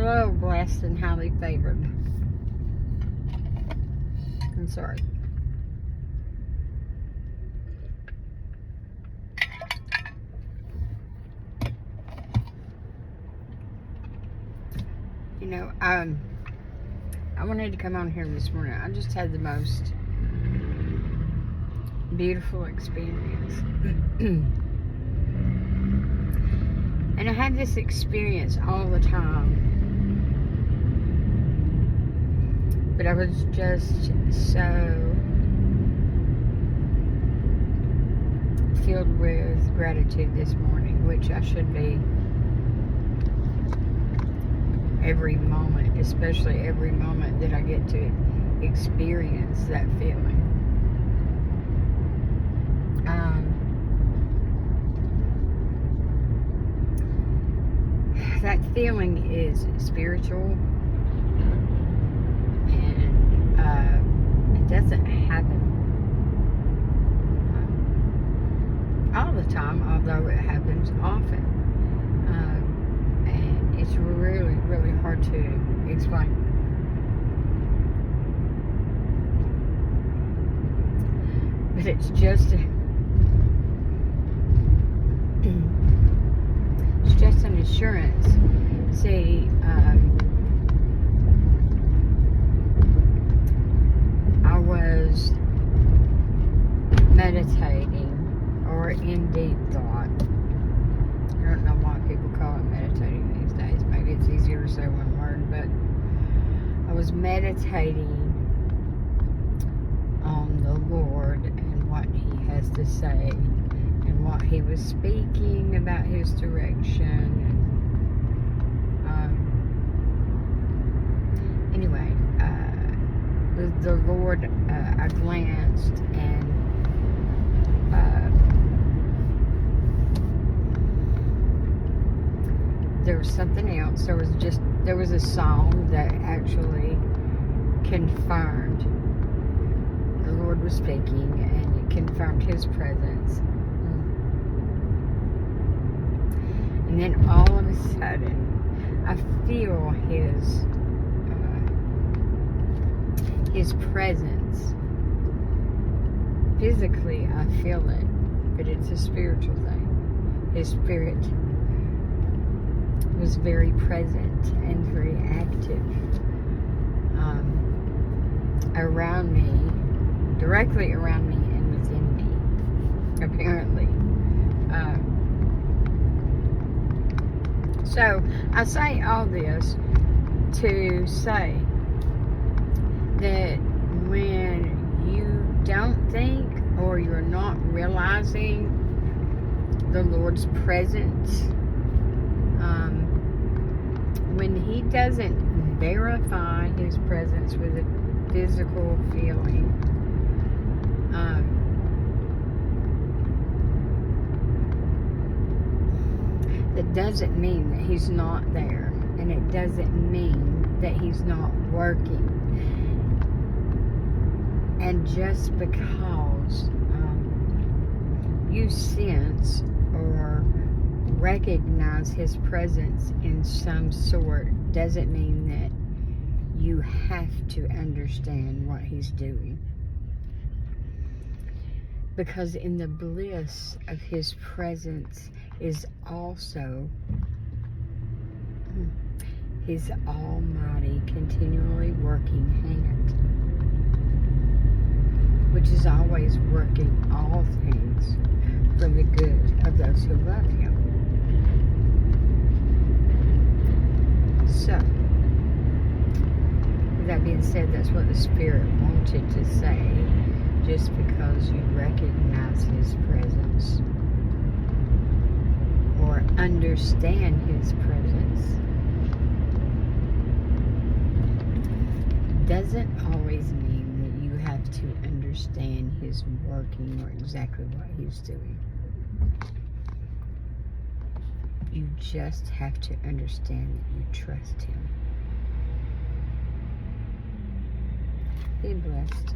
Hello, blessed and highly favored. I'm sorry. You know, I wanted to come on here this morning. I just had the most beautiful experience. And I have this experience all the time. But I was just so filled with gratitude this morning, which I should be every moment, especially every moment that I get to experience that feeling. That feeling is spiritual, and it doesn't happen all the time, although it happens often. And it's really, really hard to explain. But it's just an assurance. See, I was meditating, or in deep thought. I don't know why people call it meditating these days. Maybe it's easier to say one word, but I was meditating on the Lord and what He has to say, and what He was speaking about His direction. Anyway, the Lord, I glanced, and there was something else. There was a song that actually confirmed the Lord was speaking, and it confirmed His presence. And then all of a sudden, I feel His presence. Physically, I feel it, but it's a spiritual thing. His Spirit was very present and very active around me, directly around me and within me, apparently. So I say all this to say that when you don't think, or you're not realizing the Lord's presence, when He doesn't verify His presence with a physical feeling, that doesn't mean that He's not there, and it doesn't mean that He's not working. And just because you sense or recognize His presence in some sort doesn't mean that you have to understand what He's doing. Because in the bliss of His presence is also His almighty, continually working hand, which is always working all things for the good of those who love Him. So, with that being said, that's what the Spirit wanted to say. Just because you recognize His presence or understand His presence doesn't always mean that you have to understand His working or exactly what He's doing. You just have to understand that you trust Him. Be blessed.